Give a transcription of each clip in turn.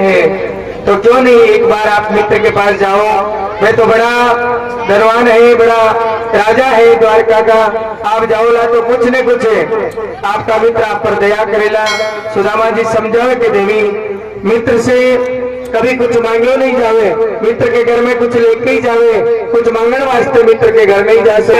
है तो क्यों नहीं एक बार आप मित्र के पास जाओ। मैं तो बड़ा धनवान है, बड़ा राजा है द्वारका का, आप जाओला तो कुछ न कुछ आपका मित्र आप पर दया करेला। सुदामा जी समझावे कि देवी मित्र से कभी कुछ मांगो नहीं जावे, मित्र के घर में कुछ लेके ही जावे, कुछ मांगने वास्ते मित्र के घर नहीं जा सकते।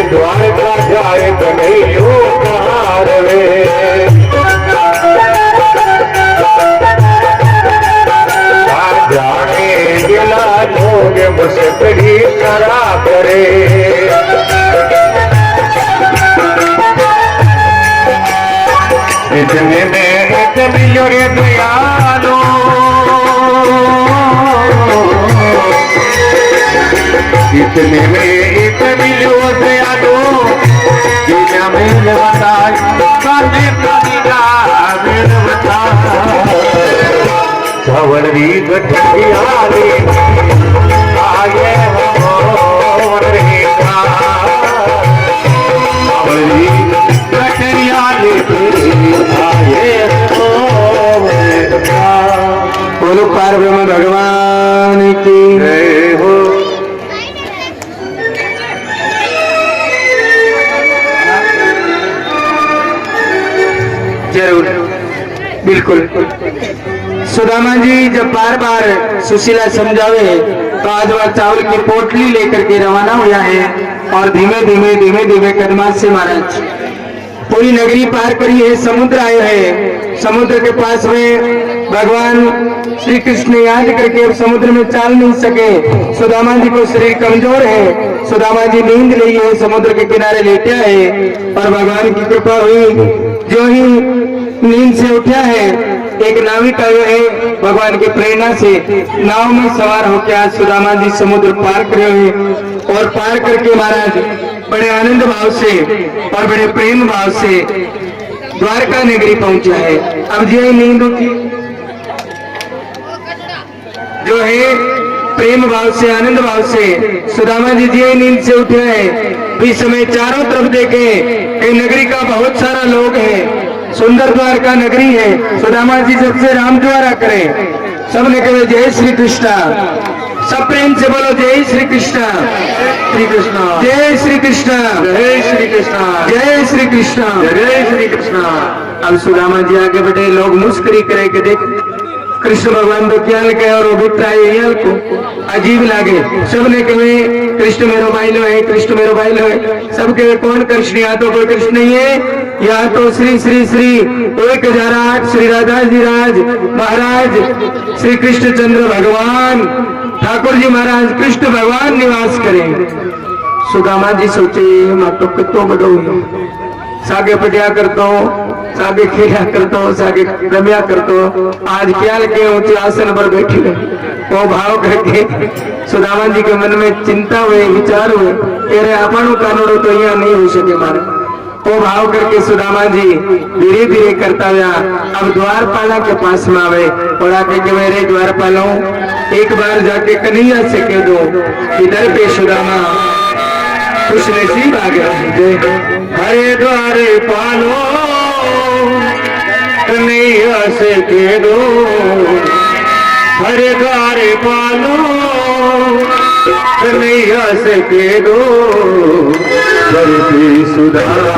द्वारका जाए कन्हैयो कहार वे, जाने गिला लोग मुझसे करा करे। इतने में एक मिलो रे दयालो, इतने में एक मिलो दयालो, जीना मिल बताई काले कालिका मिल बताई। सवरी गठियाले आए हो रे का, सवरी गठियाले आए हो रे का। बोलो पार ब्रह्म भगवान की जय हो। जरूर, बिल्कुल। सुदामा जी जब बार बार सुशीला समझावे तो आज वह चावल की पोटली लेकर के रवाना हुआ है और धीमे धीमे धीमे धीमे कदमा से महाराज पूरी नगरी पार करी है, समुद्र आए हैं। समुद्र के पास में भगवान श्री कृष्ण याद करके अब समुद्र में चाल नहीं सके। सुदामा जी को शरीर कमजोर है, सुदामा जी नींद ली है, समुद्र के किनारे लेटा है और भगवान की कृपा हुई, जो ही नींद से उठा है एक नाविक आयो है, भगवान की प्रेरणा से नाव में सवार होकर आज सुदामा जी समुद्र पार करे हुए और पार करके महाराज बड़े आनंद भाव से और बड़े प्रेम भाव से द्वारका नगरी पहुंचा है। अब जो नींद उठी जो है प्रेम भाव से आनंद भाव से सुदामा जी जी नींद से उठे हैं। इस समय चारों तरफ देखे कि नगरी का बहुत सारा लोग है, सुंदर द्वारका नगरी है। सुदामा जी सबसे राम द्वारा करें, सबने कहे जय श्री कृष्णा, सब प्रेम से बोलो जय श्री कृष्णा, श्री कृष्णा, जय श्री कृष्णा, जय श्री कृष्णा, जय श्री कृष्णा, जय श्री कृष्णा। अब सुदामा जी आगे बढ़े, लोग मुस्करी करे कि देख कृष्ण भगवान तो क्या लगे और मित्र आए को अजीब लागे। सबने कहे कृष्ण मेरो भाई लो है, कृष्ण मेरो भाई लो है। सब कहे कौन कृष्ण, यहाँ तो कोई कृष्ण नहीं है, यहाँ तो श्री श्री श्री 1008 श्री राधा जी राज महाराज श्री कृष्ण चंद्र भगवान ठाकुर जी महाराज कृष्ण भगवान निवास करें। सुदामा जी सोचे मैं तो कितो बड़ो हुई, सागे पटिया करतो, सागे खेला करतो, सागे रम्या करतो, आज क्या लगे ऊंचे आसन पर बैठी है। वो भाव करके सुदामा जी के मन में चिंता हुए, विचार हुए, तेरे अपन कानून तो यहाँ नहीं हो सके मारे। वो भाव करके सुदामा जी धीरे धीरे करता गया। अब द्वारपाला के पास में आवे और आके के मेरे द्वारपालों एक बार जाके कन्हैया से कह दो इधर पे सुदामा खुश नसीब आ गया। हरे द्वारे पालो कन्हैया से कह दो, हरे द्वारे पालो कन्हैया से कह दो। धरती सुधामा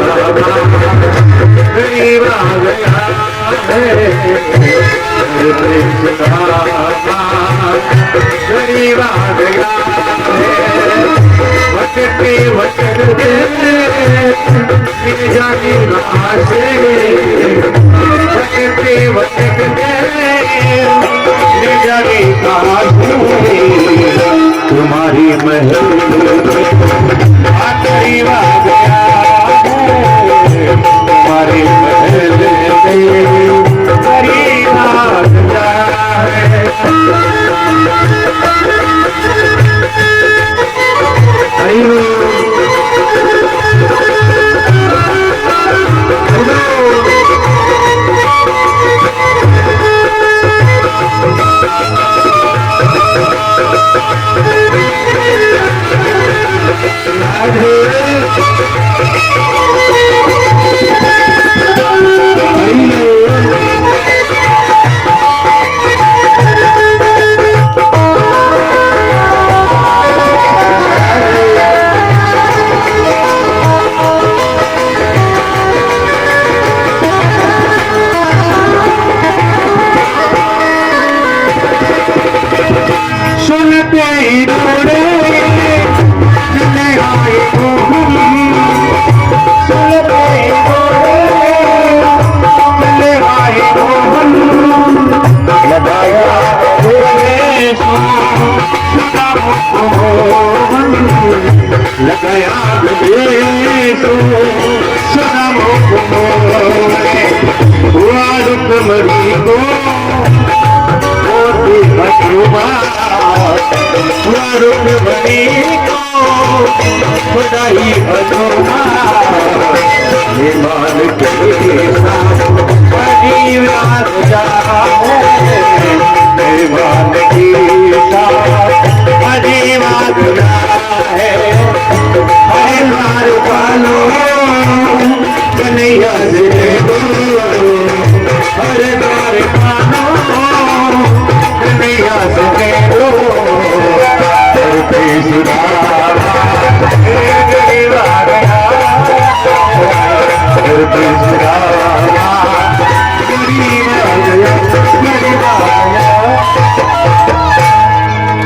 गरीब आ गया है, धरती सुधामा गरीब आ गया है। भटकते भटकते जानी कहाँ से, भटकते भटकते जानी कहाँ से। तुम्हारी महल करीब आ गया है, तुम्हारी महल करीब आ गया है।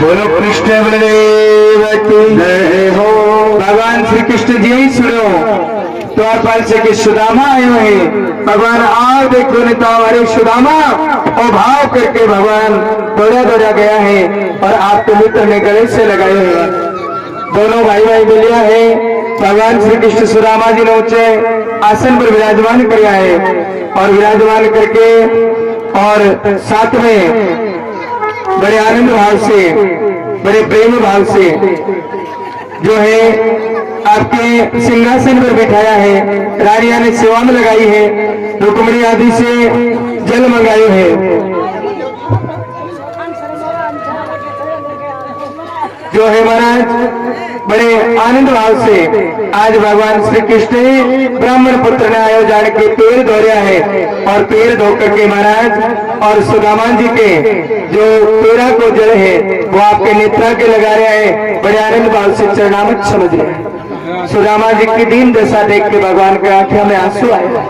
बोलो कृष्ण बलदेव की जय हो। भगवान श्री कृष्ण जी ही सुनो द्वारपाल से कि सुदामा आए हुए भगवान आओ देखो नहीं तो हमारे सुदामा और भाव करके भगवान दौड़ा दौड़ा गया है और आपके मित्र ने गले से लगाए हुए हैं। दोनों भाई भाई मिलिया है। भगवान श्री कृष्ण सुदामा जी ने ऊंचे आसन पर विराजमान किया है और विराजमान करके और साथ में बड़े आनंद भाव से बड़े प्रेम भाव से जो है आपके सिंहासन पर बिठाया है। रानिया ने सेवा में लगाई है, रुक्मिणी आदि से जल मंगाए है। जो है महाराज बड़े आनंद भाव से आज भगवान श्री कृष्ण ब्राह्मण पुत्र ने आयो जान के पैर धोया है और पैर धो करके महाराज और सुदामा जी के जो पैरा को जल है वो आपके नेत्रा के लगा रहे हैं। बड़े आनंद भाव से चरणामत समझ रहे हैं। सुदामा जी की दीन दशा देख के भगवान के आंखों में आंसू आया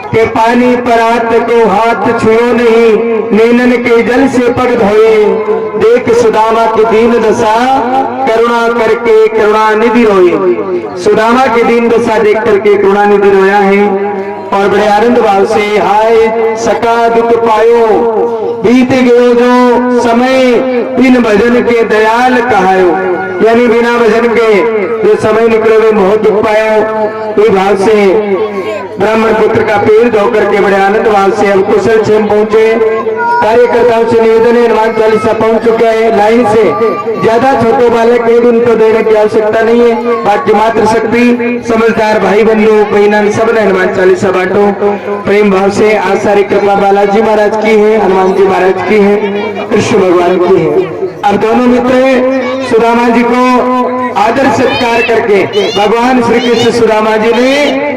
कि पानी पर हाथ को हाथ छुओ नहीं, नैनन के जल से पग धोए। देख सुदामा की दीन दशा, करुणा करके करुणा निधि रोए। सुदामा की दीन दशा देख करके करुणा निधि रोया है और बड़े आनंद भाव से हाय सका दुख पायो, बीत गयो जो समय बिन भजन के दयाल कहायो। यानी बिना भजन के जो समय निकले हुए बहुत दुख पायो। ये भाव से ब्राह्मण पुत्र का पैर धो करके बड़े आनंद भाव से अब कुशल क्षेम पहुंचे। कार्यकर्ताओं से निवेदन है, हनुमान चालीसा पहुंच चुका है लाइन से। ज्यादा छोटे बालक एक दिन तो देने की आवश्यकता नहीं है, बाकी मात्र शक्ति समझदार भाई बंधु बहन सब ने हनुमान चालीसा बांटो प्रेम भाव से। आज सारी कृपा बालाजी महाराज की है, हनुमान जी महाराज की है, कृष्ण भगवान की है। अब दोनों मित्र सुदामा जी को आदर सत्कार करके भगवान श्री कृष्ण सुदामा जी ने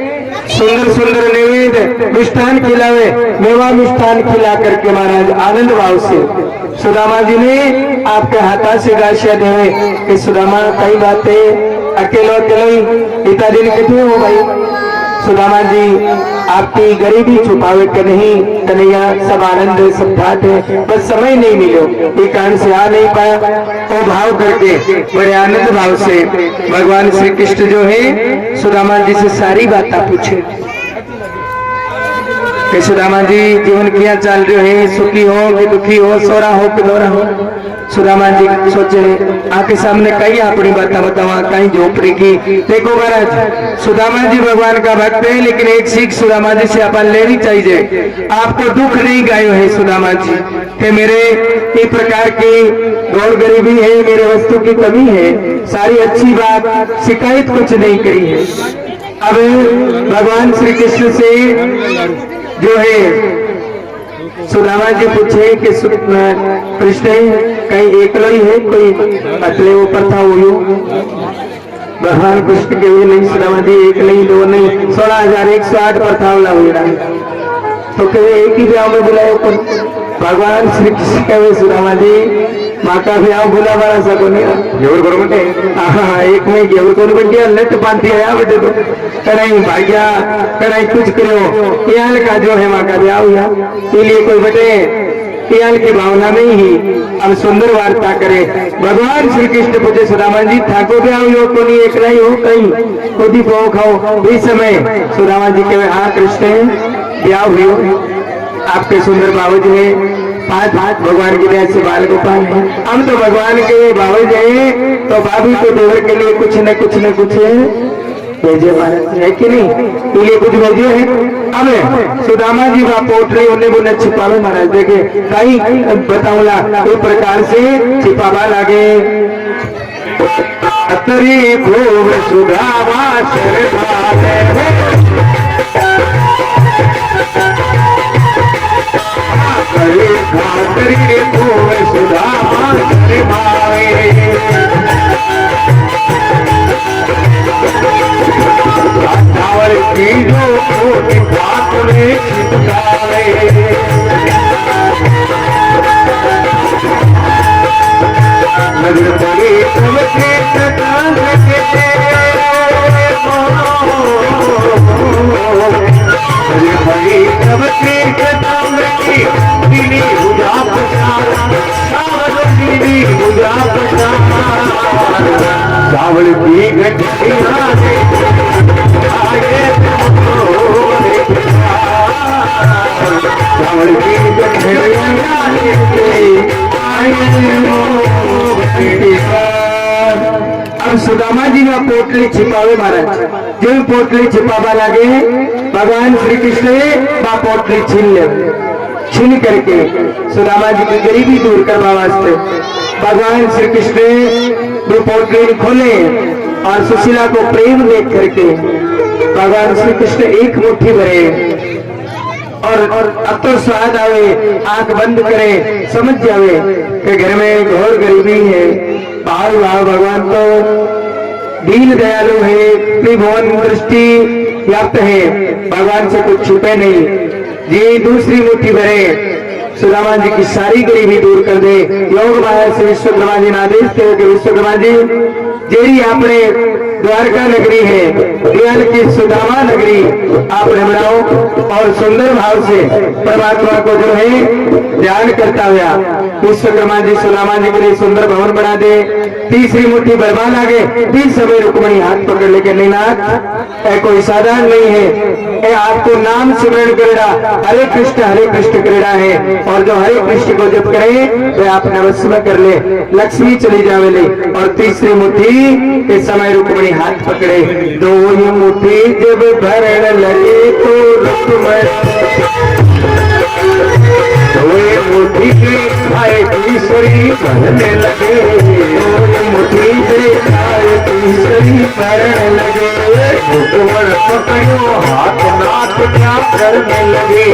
सुंदर सुंदर नैवेद्य मिष्ठान खिलावे, मेवा मिष्ठान खिला करके महाराज आनंद भाव से सुदामा जी ने आपके हाथा से गाशिया देवे कि सुदामा कई बातें अकेलो अकेलो पिता दिन कितने हो भाई। सुदामा जी आपकी गरीबी छुपावे के नहीं, कन्हैया सब आनंद है सब ठाट है, बस समय नहीं मिलो ये कारण से आ नहीं पाया। वो भाव करके बड़े आनंद भाव से भगवान श्री कृष्ण जो है सुदामा जी से सारी बातें पूछे। कि सुदामा जी जीवन किया चल रहे है, सुखी हो कि दुखी हो, सोरा हो कि दोरा हो। सुदामा जी सोचे आके सामने कई अपनी बातें बतावा, कई झोपड़ी की। देखो महाराज, सुदामा जी भगवान का भक्त है, लेकिन एक सीख सुदामा जी से अपन लेनी चाहिए। आपको दुख नहीं गायो है सुदामा जी कि मेरे एक प्रकार की गौर गरीबी है, मेरे वस्तु की कमी है, सारी अच्छी बात, शिकायत कुछ नहीं करी है। अब भगवान श्री कृष्ण से जो है सुदामा जी पूछे कि कृष्ण कहीं एकलो ही है, कोई अतले ऊपर था वो भगवान कृष्ण के हुए नहीं, सुदामा जी एक नहीं, दो नहीं, 16,108 पर था हुआ। तो कहे एक ही ब्याह में बुलाए ऊपर भगवान श्री कृष्ण कहे सुदामा जी माँ का ब्याह बुला बड़ा सको नहीं घेवर करो बेटे। हाँ एक में घेवर करो बेटे, लट बांधी आया बेटे तो कहीं भाग्या कहीं कुछ करो याल का जो है माँ का ब्याह हुआ। इसलिए कोई बेटे याल की भावना में ही अब सुंदर वार्ता करे। भगवान श्री कृष्ण पूछे सुदामा जी ठाकुर ब्याह हो को नहीं एक नहीं हो कहीं खुद ही पाओ खाओ। इस समय सुदामा जी कहे हाँ कृष्ण ब्याह हुई, आपके सुंदर बाबूजी है, 5 हाथ भगवान की दया से बाल गोपाल है। हम तो भगवान के बाबूजी हैं, तो बाबू को देवर के लिए कुछ न कुछ भेजे महाराज है कि नहीं, इसलिए कुछ भेजे है। अब सुदामा जी का पोट रही उन्हें बोले छिपावे महाराज देखे कहीं बताऊला इस प्रकार से छिपावा लागे। अतरी खूब सुदामा चावल की गठिया चावल की अब सुदामा जी ने पोटली छिपावे महाराज जो पोटली छिपावा लगे भगवान श्री कृष्ण ने पोटली छीन करके सुदामा जी की गरीबी दूर करवा वास्ते भगवान श्री कृष्ण ने पोटली खोले और सुशीला को प्रेम देख करके भगवान श्री कृष्ण एक मुट्ठी भरे और अब तो स्वाद आवे, आंख बंद करे, समझ जावे कि घर में घोर गरीबी है। बाहर भगवान तो दीन दयालु है, त्रिभुवन दृष्टि व्याप्त है, भगवान से कुछ छुपे नहीं। जी दूसरी मुट्ठी भरे सुदामा जी की सारी गरीबी दूर कर दे। योग माया से विश्वकर्मा जी ने आदेश थे कि विश्वकर्मा जी जेरी आपने द्वारका नगरी है, दयाल की सुदामा नगरी आपने बनाओ और सुंदर भाव से परमात्मा को जो है ध्यान करता हुआ विश्वकर्मा जी सुदामा जी के लिए सुंदर भवन बना दे। तीसरी मुट्ठी बरबाद आगे 20 समय रुक्मणी हाथ पकड़ लेके नहीं नाथ कोई साधारण नहीं है, आपको नाम सिमरण करेगा, हरे कृष्ण करेगा है और जो हरे कृष्ण को जब करे वह आप नवस्व में कर ले, लक्ष्मी चली जावे। और तीसरी मुट्ठी इस समय रुक्मणी हाथ पकड़े, दो ये मुट्ठी जब भरण लगे तो मुट्ठी से आए तीसरी भरने लगे, मुट्ठी से आए तीसरी भरने लगे, रुक्मण पकड़ो हाथ नाथ क्या करने लगे,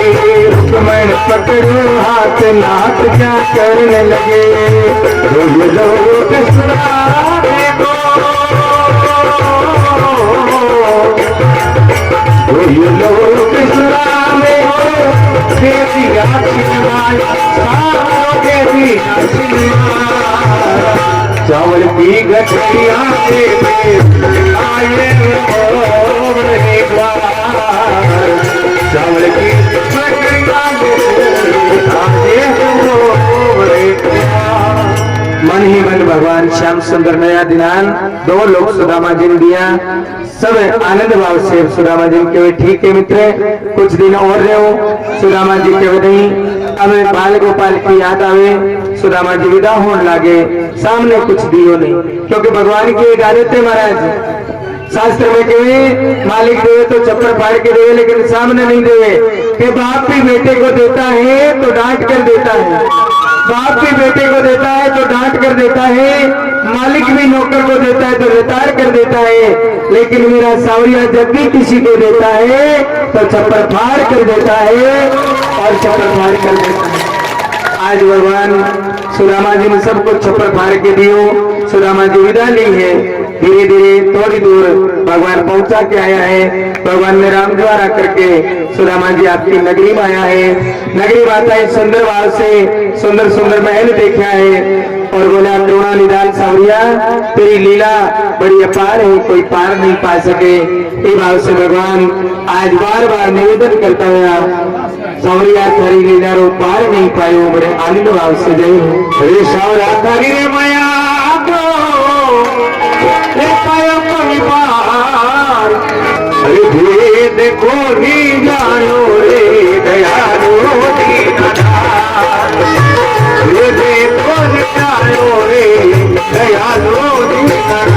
रुक्मण पकड़ो हाथ नाथ क्या करने लगे। लोग सुनाने को लोग सुनाने चावल की गठिया आए चावल की गठिया मन ही मन भगवान श्याम सुंदर नया दिनान दो लोग सुदामा जी ने दिया। सब आनंद भाव से सुदामा जी के ठीक है मित्र, कुछ दिन और रहो। सुदामा जी के नहीं अब बाल गोपाल की याद आवे, सुदामा जी विदा होने लागे, सामने कुछ दियो नहीं, क्योंकि भगवान की एक आदत है महाराज। शास्त्र में कहे मालिक देवे तो चप्पल फाड़ के देवे, लेकिन सामने नहीं देवे। कि बाप भी बेटे को देता है तो डांट कर देता है, बाप भी बेटे को देता है तो डांट कर देता है, मालिक भी नौकर को देता है तो रिटायर कर देता है, लेकिन मेरा सावरिया जब भी किसी को देता है तो चप्पल फाड़ कर देता है और चप्पल फाड़ कर देता है। आज भगवान सुदामा जी ने सबको चप्पल फाड़ के दियो। सुदामा जी विदा ली है, धीरे धीरे थोड़ी दूर भगवान पहुंचा के आया है। भगवान ने राम द्वारा करके सुदामा जी आपकी नगरी में आया है। नगरी माता है सुंदर भाव से सुंदर सुंदर महल देखा है और बोला द्रोणा निदान सावरिया तेरी लीला बड़ी अपार है, कोई पार नहीं पा सके। ये भाव से भगवान आज बार बार निवेदन करता हुआ सावरिया थारी लीला रो पार नहीं पायो, बड़े आनंद भाव से जय हो। अरे सावरा थारी रे माया पायो कोई पार, अरे भेद को ही जानो रे दयालु दीनदार, भेद को ही जानो रे दयालु दीनदार।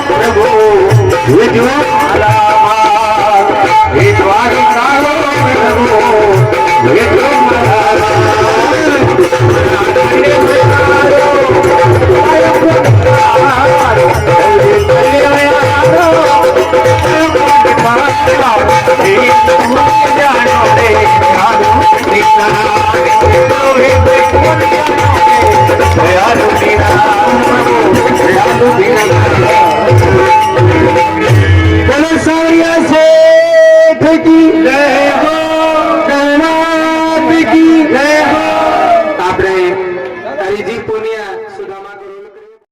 प्रभु